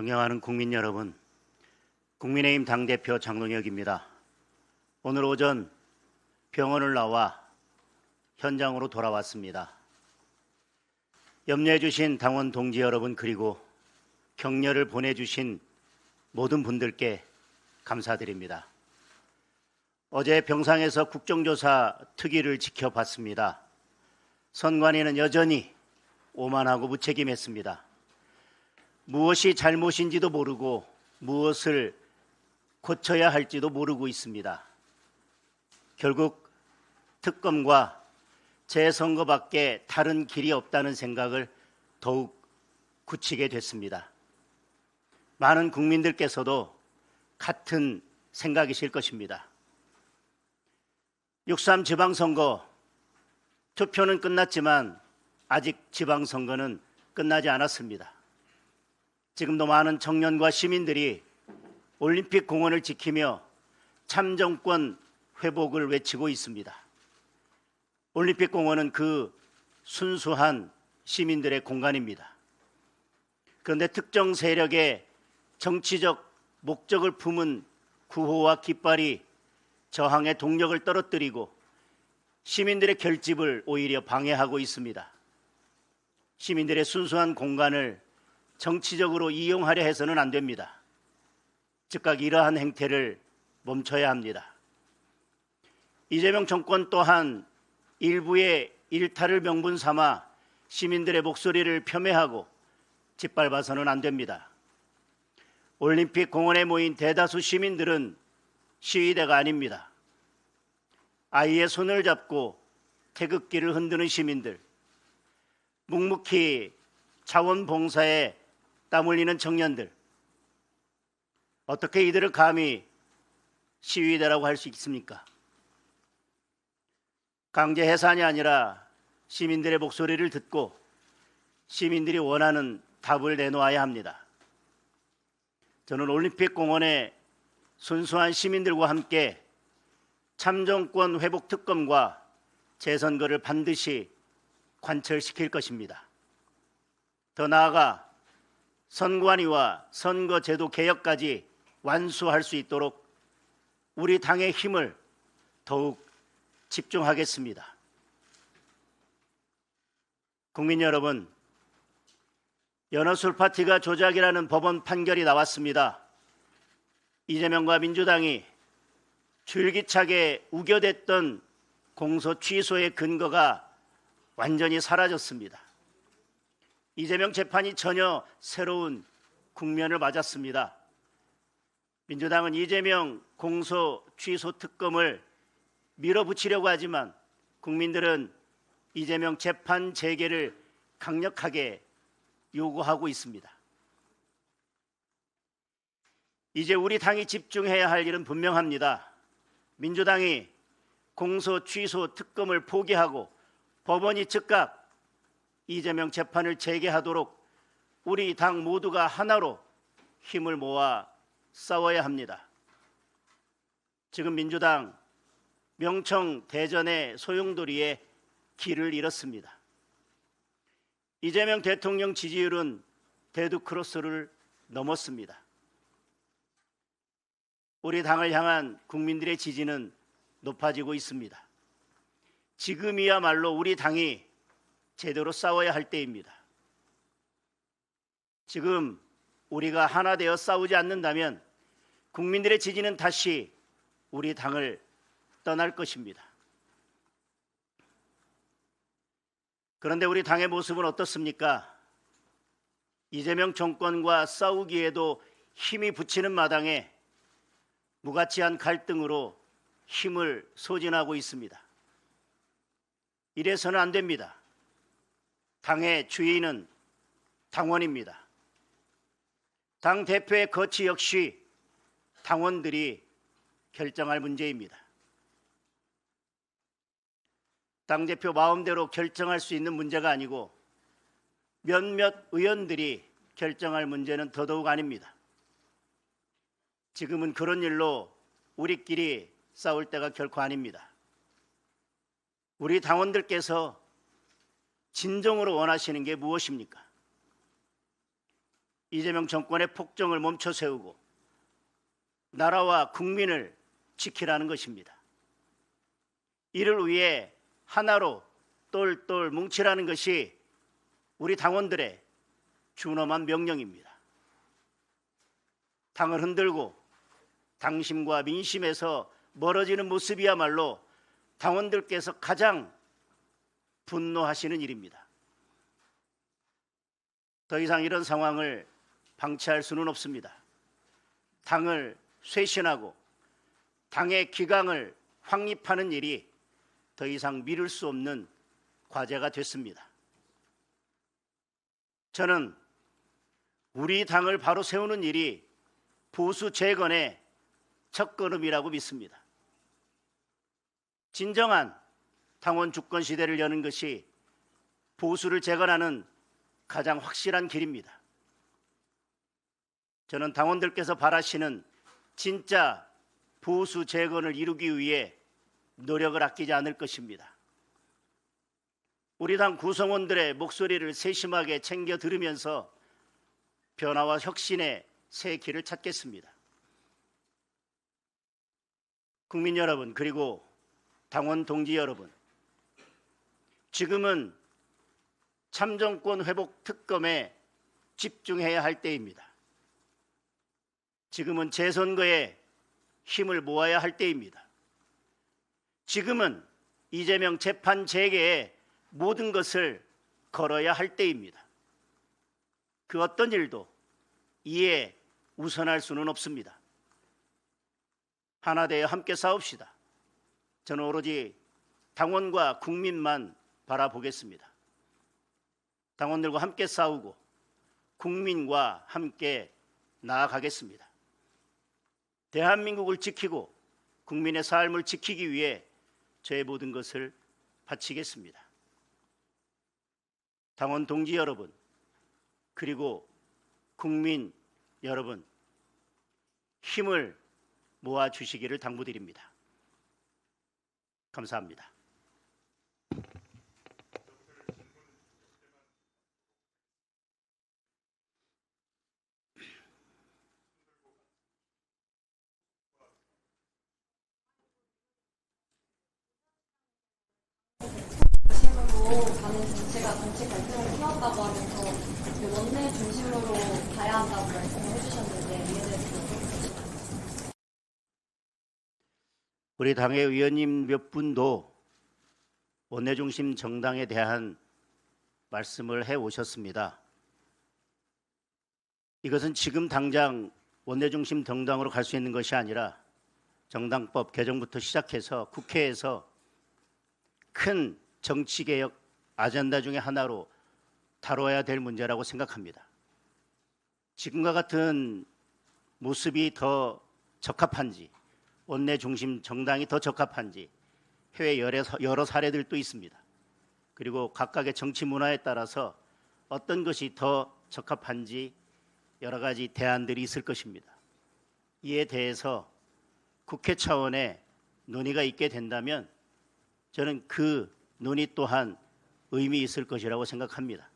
존경하는 국민 여러분, 국민의힘 당대표 장동혁입니다. 오늘 오전 병원을 나와 현장으로 돌아왔습니다. 염려해 주신 당원 동지 여러분 그리고 격려를 보내주신 모든 분들께 감사드립니다. 어제 병상에서 국정조사 특위를 지켜봤습니다. 선관위는 여전히 오만하고 무책임했습니다. 무엇이 잘못인지도 모르고 무엇을 고쳐야 할지도 모르고 있습니다. 결국 특검과 재선거밖에 다른 길이 없다는 생각을 더욱 굳히게 됐습니다. 많은 국민들께서도 같은 생각이실 것입니다. 6.3 지방선거 투표는 끝났지만 아직 지방선거는 끝나지 않았습니다. 지금도 많은 청년과 시민들이 올림픽 공원을 지키며 참정권 회복을 외치고 있습니다. 올림픽 공원은 그 순수한 시민들의 공간입니다. 그런데 특정 세력의 정치적 목적을 품은 구호와 깃발이 저항의 동력을 떨어뜨리고 시민들의 결집을 오히려 방해하고 있습니다. 시민들의 순수한 공간을 정치적으로 이용하려 해서는 안 됩니다. 즉각 이러한 행태를 멈춰야 합니다. 이재명 정권 또한 일부의 일탈을 명분 삼아 시민들의 목소리를 폄훼하고 짓밟아서는 안 됩니다. 올림픽 공원에 모인 대다수 시민들은 시위대가 아닙니다. 아이의 손을 잡고 태극기를 흔드는 시민들, 묵묵히 자원봉사에 땀 흘리는 청년들, 어떻게 이들을 감히 시위대라고 할 수 있습니까? 강제 해산이 아니라 시민들의 목소리를 듣고 시민들이 원하는 답을 내놓아야 합니다. 저는 올림픽 공원에 순수한 시민들과 함께 참정권 회복 특검과 재선거를 반드시 관철시킬 것입니다. 더 나아가 선관위와 선거제도 개혁까지 완수할 수 있도록 우리 당의 힘을 더욱 집중하겠습니다. 국민 여러분, 연어술 파티가 조작이라는 법원 판결이 나왔습니다. 이재명과 민주당이 줄기차게 우겨댔던 공소 취소의 근거가 완전히 사라졌습니다. 이재명 재판이 전혀 새로운 국면을 맞았습니다. 민주당은 이재명 공소 취소 특검을 밀어붙이려고 하지만 국민들은 이재명 재판 재개를 강력하게 요구하고 있습니다. 이제 우리 당이 집중해야 할 일은 분명합니다. 민주당이 공소 취소 특검을 포기하고 법원이 즉각 이재명 재판을 재개하도록 우리 당 모두가 하나로 힘을 모아 싸워야 합니다. 지금 민주당 명청 대전의 소용돌이에 길을 잃었습니다. 이재명 대통령 지지율은 데드크로스를 넘었습니다. 우리 당을 향한 국민들의 지지는 높아지고 있습니다. 지금이야말로 우리 당이 제대로 싸워야 할 때입니다. 지금 우리가 하나 되어 싸우지 않는다면 국민들의 지지는 다시 우리 당을 떠날 것입니다. 그런데 우리 당의 모습은 어떻습니까? 이재명 정권과 싸우기에도 힘이 붙이는 마당에 무가치한 갈등으로 힘을 소진하고 있습니다. 이래서는 안 됩니다. 당의 주인은 당원입니다. 당 대표의 거취 역시 당원들이 결정할 문제입니다. 당대표 마음대로 결정할 수 있는 문제가 아니고 몇몇 의원들이 결정할 문제는 더더욱 아닙니다. 지금은 그런 일로 우리끼리 싸울 때가 결코 아닙니다. 우리 당원들께서 진정으로 원하시는 게 무엇입니까? 이재명 정권의 폭정을 멈춰 세우고 나라와 국민을 지키라는 것입니다. 이를 위해 하나로 똘똘 뭉치라는 것이 우리 당원들의 준엄한 명령입니다. 당을 흔들고 당심과 민심에서 멀어지는 모습이야말로 당원들께서 가장 분노하시는 일입니다. 더 이상 이런 상황을 방치할 수는 없습니다. 당을 쇄신하고 당의 기강을 확립하는 일이 더 이상 미룰 수 없는 과제가 됐습니다. 저는 우리 당을 바로 세우는 일이 보수 재건의 첫걸음이라고 믿습니다. 진정한 당원 주권 시대를 여는 것이 보수를 재건하는 가장 확실한 길입니다. 저는 당원들께서 바라시는 진짜 보수 재건을 이루기 위해 노력을 아끼지 않을 것입니다. 우리 당 구성원들의 목소리를 세심하게 챙겨 들으면서 변화와 혁신의 새 길을 찾겠습니다. 국민 여러분, 그리고 당원 동지 여러분, 지금은 참정권 회복 특검에 집중해야 할 때입니다. 지금은 재선거에 힘을 모아야 할 때입니다. 지금은 이재명 재판 재개에 모든 것을 걸어야 할 때입니다. 그 어떤 일도 이에 우선할 수는 없습니다. 하나 되어 함께 싸웁시다. 저는 오로지 당원과 국민만 바라보겠습니다. 당원들과 함께 싸우고 국민과 함께 나아가겠습니다. 대한민국을 지키고 국민의 삶을 지키기 위해 저의 모든 것을 바치겠습니다. 당원 동지 여러분, 그리고 국민 여러분, 힘을 모아주시기를 당부드립니다. 감사합니다. 중심으로 가는 정치가 정치 갈등을 키웠다고 하면서 원내 중심으로 가야 한다고 말씀을 해주셨는데 이에 대해서 우리 당의 의원님 몇 분도 원내 중심 정당에 대한 말씀을 해 오셨습니다. 이것은 지금 당장 원내 중심 정당으로 갈 수 있는 것이 아니라 정당법 개정부터 시작해서 국회에서 큰 정치개혁 아젠다 중에 하나로 다뤄야 될 문제라고 생각합니다. 지금과 같은 모습이 더 적합한지, 원내 중심 정당이 더 적합한지 해외 여러 사례들도 있습니다. 그리고 각각의 정치 문화에 따라서 어떤 것이 더 적합한지 여러 가지 대안들이 있을 것입니다. 이에 대해서 국회 차원의 논의가 있게 된다면 저는 그 논의 또한 의미 있을 것이라고 생각합니다.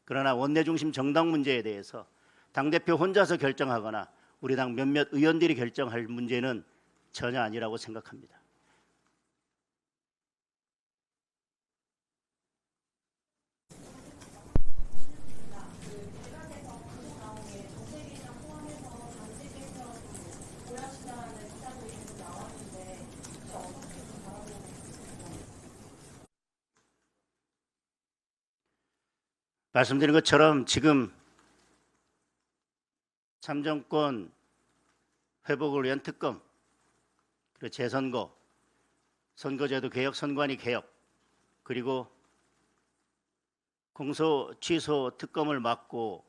그러나 원내 중심 정당 문제에 대해서 당대표 혼자서 결정하거나 우리 당 몇몇 의원들이 결정할 문제는 전혀 아니라고 생각합니다. 말씀드린 것처럼 지금 참정권 회복을 위한 특검, 그리고 재선거, 선거제도 개혁, 선관위 개혁, 그리고 공소 취소 특검을 막고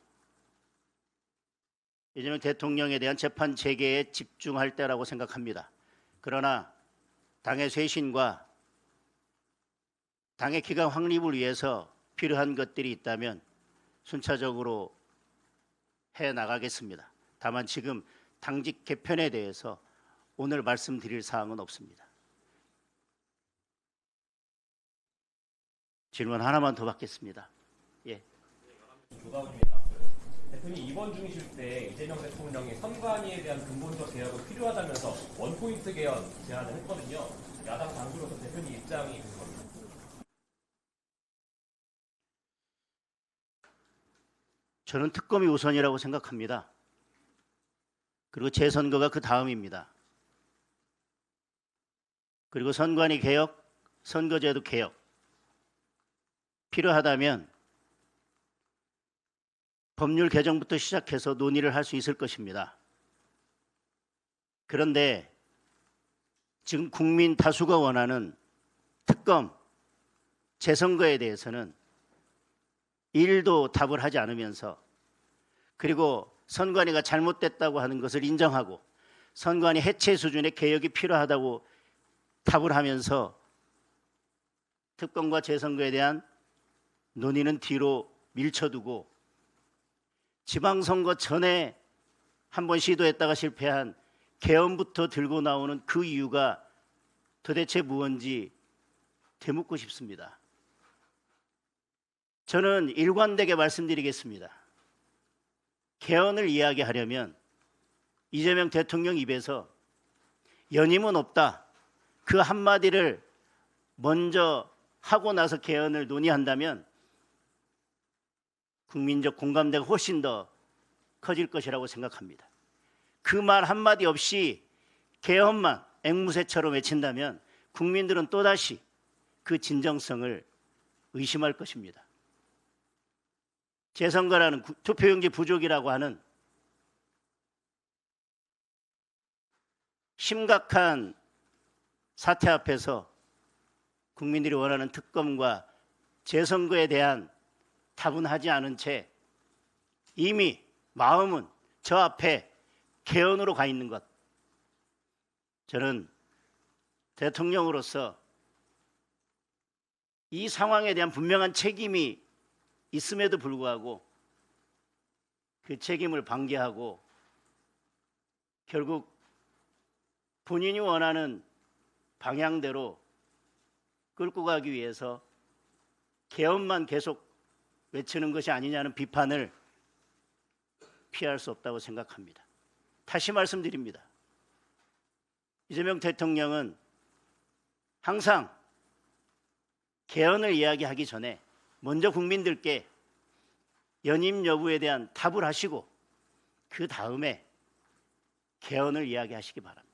이재명 대통령에 대한 재판 재개에 집중할 때라고 생각합니다. 그러나 당의 쇄신과 당의 기강 확립을 위해서 필요한 것들이 있다면 순차적으로 해나가겠습니다. 다만 지금 당직 개편에 대해서 오늘 말씀드릴 사항은 없습니다. 질문 하나만 더 받겠습니다. 예. 조갑입니다. 대표님 입원 중이실 때 이재명 대통령이 선관위에 대한 근본적 개혁이 필요하다면서 원포인트 개헌 제안을 했거든요. 야당 당수로서 대표님 입장이 궁금합니다. 저는 특검이 우선이라고 생각합니다. 그리고 재선거가 그 다음입니다. 그리고 선관위 개혁, 선거제도 개혁 필요하다면 법률 개정부터 시작해서 논의를 할 수 있을 것입니다. 그런데 지금 국민 다수가 원하는 특검, 재선거에 대해서는 일도 답을 하지 않으면서, 그리고 선관위가 잘못됐다고 하는 것을 인정하고 선관위 해체 수준의 개혁이 필요하다고 답을 하면서 특검과 재선거에 대한 논의는 뒤로 밀쳐두고 지방선거 전에 한번 시도했다가 실패한 개헌부터 들고 나오는 그 이유가 도대체 무엇인지 되묻고 싶습니다. 저는 일관되게 말씀드리겠습니다. 개헌을 이야기하려면 이재명 대통령 입에서 연임은 없다, 그 한마디를 먼저 하고 나서 개헌을 논의한다면 국민적 공감대가 훨씬 더 커질 것이라고 생각합니다. 그 말 한마디 없이 개헌만 앵무새처럼 외친다면 국민들은 또다시 그 진정성을 의심할 것입니다. 재선거라는 투표용지 부족이라고 하는 심각한 사태 앞에서 국민들이 원하는 특검과 재선거에 대한 답은 하지 않은 채 이미 마음은 저 앞에 개헌으로 가 있는 것, 저는 대통령으로서 이 상황에 대한 분명한 책임이 있음에도 불구하고 그 책임을 방기하고 결국 본인이 원하는 방향대로 끌고 가기 위해서 개헌만 계속 외치는 것이 아니냐는 비판을 피할 수 없다고 생각합니다. 다시 말씀드립니다. 이재명 대통령은 항상 개헌을 이야기하기 전에 먼저 국민들께 연임 여부에 대한 답을 하시고 그 다음에 개헌을 이야기하시기 바랍니다.